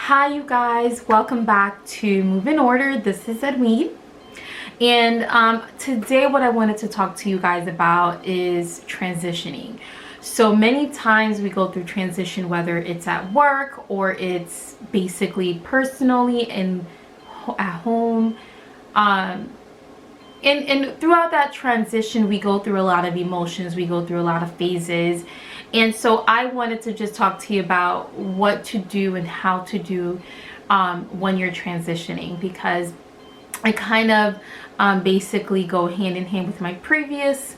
Hi you guys, welcome back to Move in Order. This is Edwin, and today what I wanted to talk to you guys about is transitioning. So many times we go through transition, whether it's at work or it's basically personally and at home. And throughout that transition, we go through a lot of emotions, we go through a lot of phases. And so I wanted to just talk to you about what to do and how to do when you're transitioning, because I kind of basically go hand in hand with my previous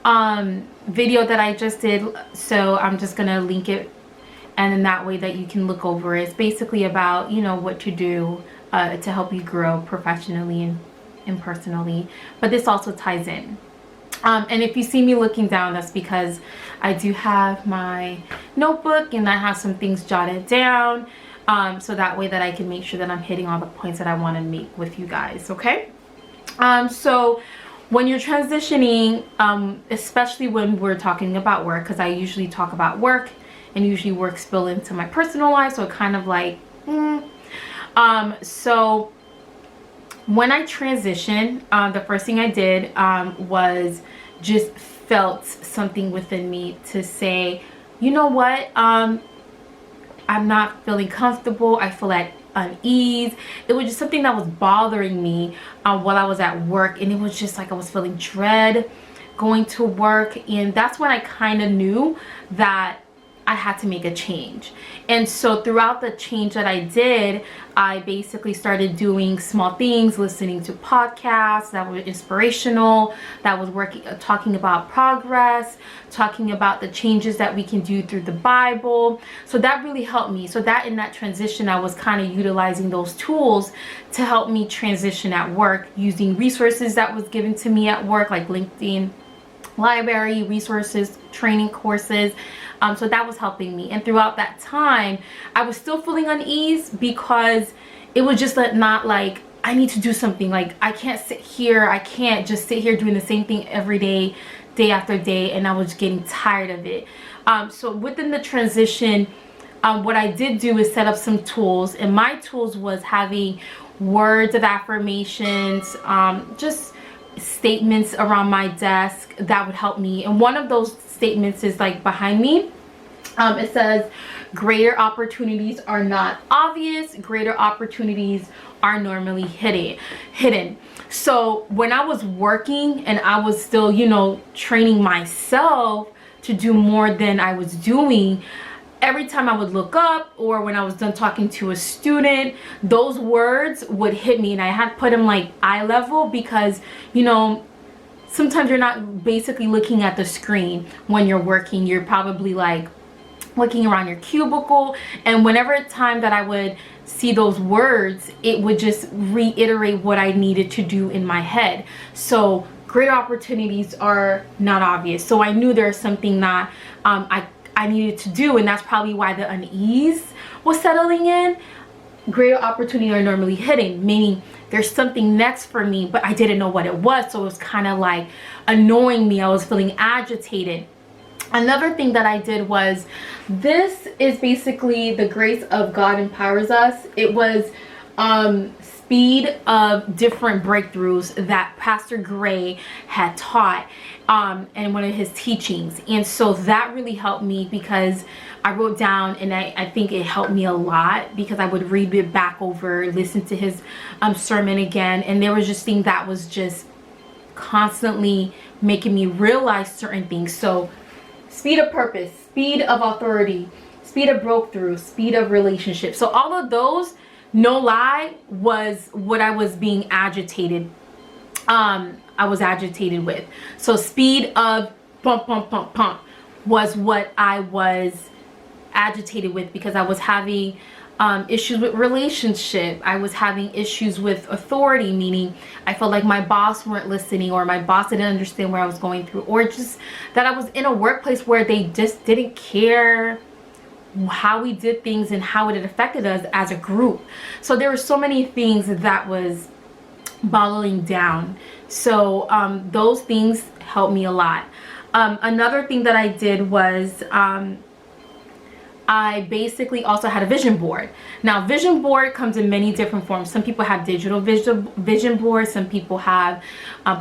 video that I just did. So I'm just gonna link it, and in that way that you can look over it. It's basically about, you know, what to do to help you grow professionally and personally, but this also ties in. And if you see me looking down, that's because I do have my notebook and I have some things jotted down, so that way that I can make sure that I'm hitting all the points that I want to make with you guys. Okay. So when you're transitioning, especially when we're talking about work, because I usually talk about work and usually work spill into my personal life, so it kind of like so when I transitioned, the first thing I did was just felt something within me to say, you know what, I'm not feeling comfortable. I feel at unease. It was just something that was bothering me while I was at work, and it was just like I was feeling dread going to work, and that's when I kind of knew that I had to make a change. And so throughout the change that I did, I basically started doing small things, listening to podcasts that were inspirational, that was talking about progress, talking about the changes that we can do through the Bible. So that really helped me. So that in that transition, I was kind of utilizing those tools to help me transition at work, using resources that was given to me at work, like LinkedIn library resources, training courses. So that was helping me. And throughout that time, I was still feeling unease, because it was just not like I need to do something. Like I can't sit here. I can't just sit here doing the same thing every day, day after day. And I was getting tired of it. So within the transition, what I did do is set up some tools. And my tools was having words of affirmations, just statements around my desk that would help me. And one of those statements is like behind me. It says, greater opportunities are not obvious, greater opportunities are normally hidden. So when I was working and I was still, you know, training myself to do more than I was doing, every time I would look up, or when I was done talking to a student, those words would hit me, and I had to put them like eye level, because, you know, sometimes you're not basically looking at the screen when you're working. You're probably like looking around your cubicle, and whenever time that I would see those words, it would just reiterate what I needed to do in my head. So great opportunities are not obvious. So I knew there's something that I needed to do, and that's probably why the unease was settling in. Greater opportunity are normally hidden, meaning there's something next for me, but I didn't know what it was. So it was kind of like annoying me. I was feeling agitated. Another thing that I did was, this is basically the grace of God empowers us. It was speed of different breakthroughs that Pastor Gray had taught in one of his teachings. And so that really helped me, because I wrote down, and I think it helped me a lot, because I would read it back over, listen to his sermon again, and there was just things that was just constantly making me realize certain things. So speed of purpose, speed of authority, speed of breakthrough, speed of relationship. So all of those, no lie, was what I was being agitated. I was agitated with. So speed of pump was what I was agitated with, because I was having issues with relationship. I was having issues with authority, meaning I felt like my boss weren't listening, or my boss didn't understand where I was going through, or just that I was in a workplace where they just didn't care how we did things and how it had affected us as a group. So there were so many things that was bottling down. So those things helped me a lot. Another thing that I did was I basically also had a vision board. Now, vision board comes in many different forms. Some people have digital vision boards. Some people have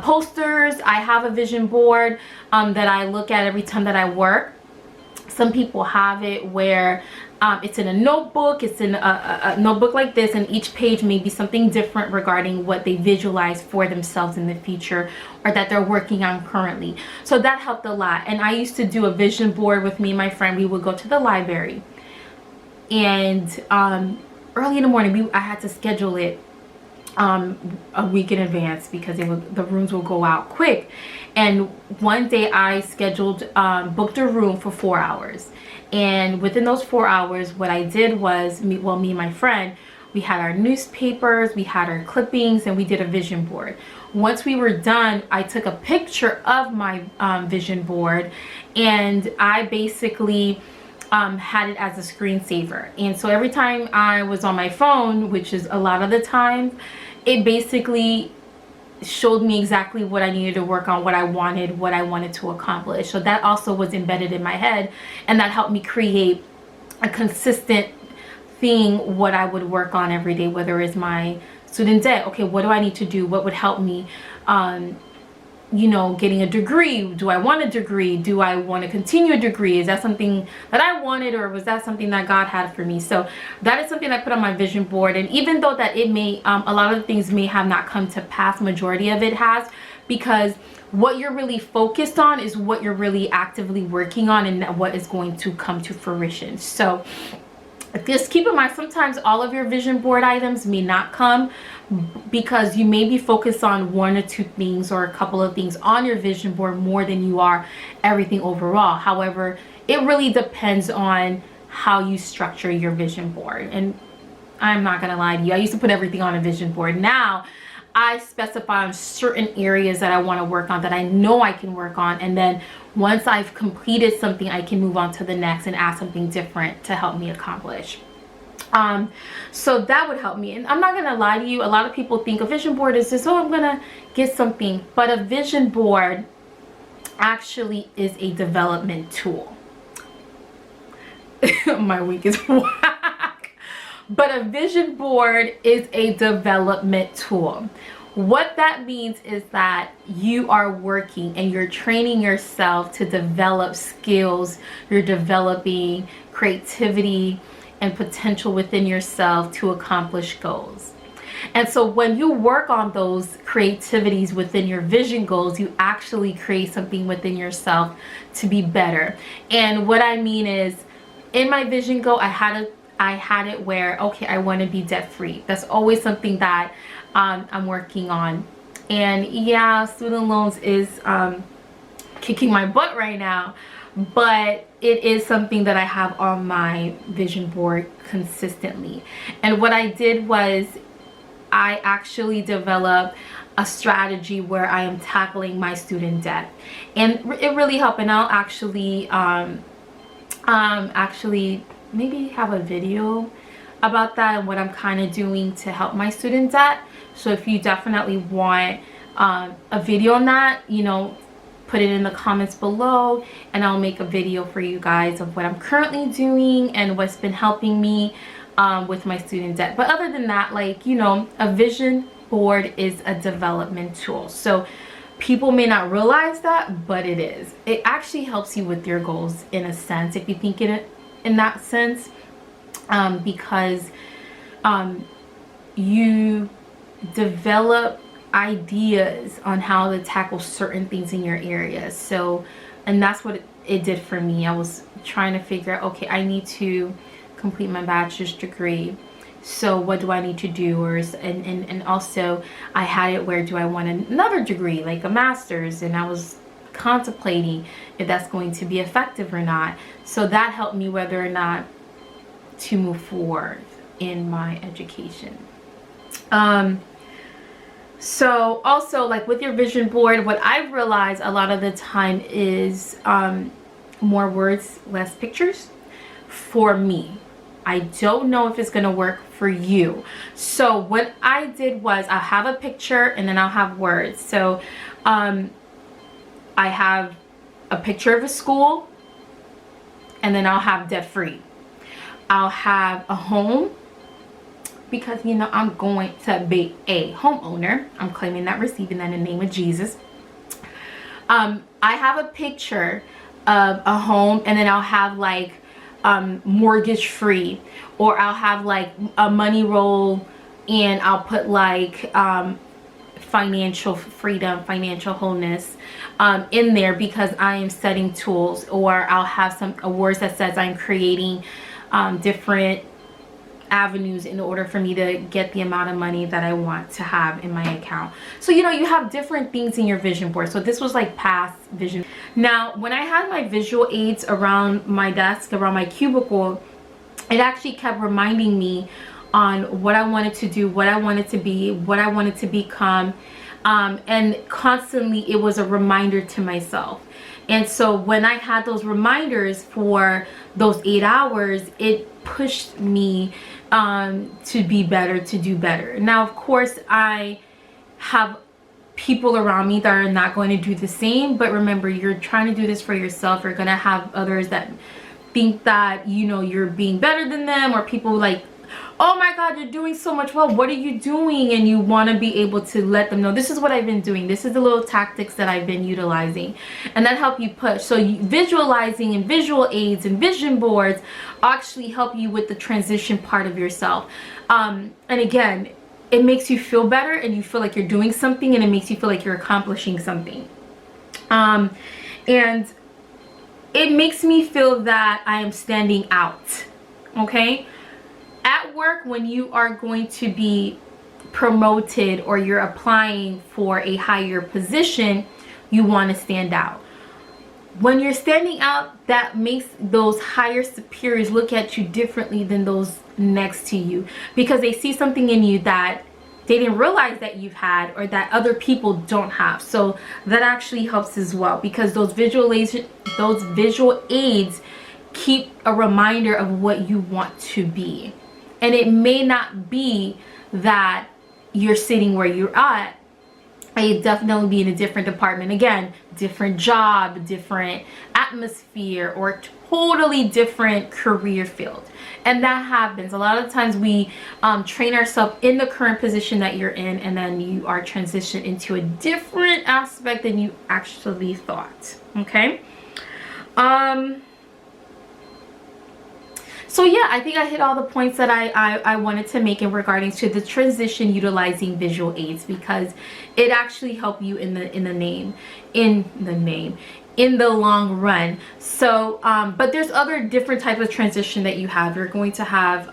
posters. I have a vision board that I look at every time that I work. Some people have it where it's in a notebook. It's in a notebook like this, and each page may be something different regarding what they visualize for themselves in the future or that they're working on currently. So that helped a lot. And I used to do a vision board with me and my friend. We would go to the library, and early in the morning I had to schedule it a week in advance because the rooms will go out quick. And one day I scheduled booked a room for 4 hours, and within those 4 hours what I did was me and my friend, we had our newspapers, we had our clippings, and we did a vision board. Once we were done, I took a picture of my vision board, and I basically had it as a screensaver. And so every time I was on my phone, which is a lot of the time, it basically showed me exactly what I needed to work on, what I wanted to accomplish. So that also was embedded in my head, and that helped me create a consistent thing, what I would work on every day, whether it's my student debt. Okay, what do I need to do? What would help me you know, getting a degree? Do I want a degree? Do I want to continue a degree? Is that something that I wanted, or was that something that God had for me? So that is something I put on my vision board. And even though that it may a lot of things may have not come to pass, majority of it has, because what you're really focused on is what you're really actively working on, and what is going to come to fruition. So just keep in mind, sometimes all of your vision board items may not come, because you may be focused on 1 or 2 things or a couple of things on your vision board more than you are everything overall. However, it really depends on how you structure your vision board. And I'm not gonna lie to you, I used to put everything on a vision board. Now I specify on certain areas that I want to work on, that I know I can work on, and then once I've completed something, I can move on to the next and add something different to help me accomplish. So that would help me. And I'm not gonna lie to you, a lot of people think a vision board is just, oh, I'm gonna get something, but a vision board actually is a development tool. My week is whack. But a vision board is a development tool. What that means is that you are working and you're training yourself to develop skills. You're developing creativity and potential within yourself to accomplish goals. And so when you work on those creativities within your vision goals, you actually create something within yourself to be better. And what I mean is, in my vision goal, I had it where, okay, I want to be debt free. That's always something that I'm working on. And yeah, student loans is kicking my butt right now, but it is something that I have on my vision board consistently. And what I did was, I actually developed a strategy where I am tackling my student debt, and it really helped. And I'll actually maybe have a video about that and what I'm kind of doing to help my student debt. So if you definitely want a video on that, you know, put it in the comments below, and I'll make a video for you guys of what I'm currently doing and what's been helping me with my student debt. But other than that, like, you know, a vision board is a development tool. So people may not realize that, but it is. It actually helps you with your goals in a sense, if you think in that sense, because you develop ideas on how to tackle certain things in your area. So, and that's what it did for me. I was trying to figure out, okay, I need to complete my bachelor's degree, so what do I need to do? And also I had it where, do I want another degree, like a master's? And I was contemplating if that's going to be effective or not. So that helped me whether or not to move forward in my education. So also, like with your vision board, what I've realized a lot of the time is more words, less pictures for me. I don't know if it's gonna work for you. So what I did was, I'll have a picture and then I'll have words. So I have a picture of a school, and then I'll have debt free. I'll have a home, because you know I'm going to be a homeowner. I'm claiming that, receiving that in the name of Jesus. I have a picture of a home, and then I'll have like mortgage free, or I'll have like a money roll, and I'll put like financial freedom, financial wholeness in there, because I am setting tools. Or I'll have some words that says I'm creating different avenues in order for me to get the amount of money that I want to have in my account. So you know, you have different things in your vision board. So this was like past vision. Now when I had my visual aids around my desk, around my cubicle, it actually kept reminding me on what I wanted to do, what I wanted to be, what I wanted to become, and constantly it was a reminder to myself. And so when I had those reminders for those 8 hours, it pushed me to be better, to do better. Now, of course, I have people around me that are not going to do the same, but remember, you're trying to do this for yourself. You're going to have others that think that, you know, you're being better than them, or people like, oh my God, you're doing so much well, what are you doing? And you want to be able to let them know, this is what I've been doing, this is the little tactics that I've been utilizing, and that help you push. So visualizing and visual aids and vision boards actually help you with the transition part of yourself. And again, it makes you feel better, and you feel like you're doing something, and it makes you feel like you're accomplishing something. And it makes me feel that I am standing out. Okay, at work, when you are going to be promoted or you're applying for a higher position, you want to stand out. When you're standing out, that makes those higher superiors look at you differently than those next to you, because they see something in you that they didn't realize that you've had, or that other people don't have. So that actually helps as well, because those visual aids keep a reminder of what you want to be. And it may not be that you're sitting where you're at. I'd definitely be in a different department. Again, different job, different atmosphere, or totally different career field. And that happens. A lot of times we train ourselves in the current position that you're in, and then you are transitioned into a different aspect than you actually thought. Okay? So yeah, I think I hit all the points that I wanted to make in regarding to the transition utilizing visual aids, because it actually helps you in the long run. So but there's other different types of transition that you have. You're going to have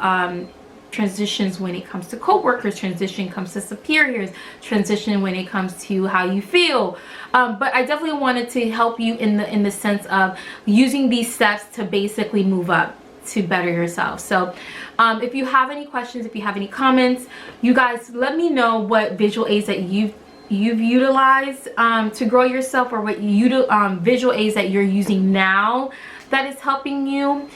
transitions when it comes to co-workers, transition comes to superiors, transition when it comes to how you feel. But I definitely wanted to help you in the sense of using these steps to basically move up, to better yourself. So if you have any questions, if you have any comments, you guys let me know what visual aids that you've utilized to grow yourself, or what visual aids that you're using now that is helping you,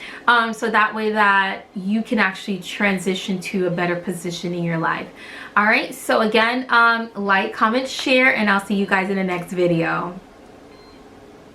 so that way that you can actually transition to a better position in your life. All right, so again, like, comment, share, and I'll see you guys in the next video.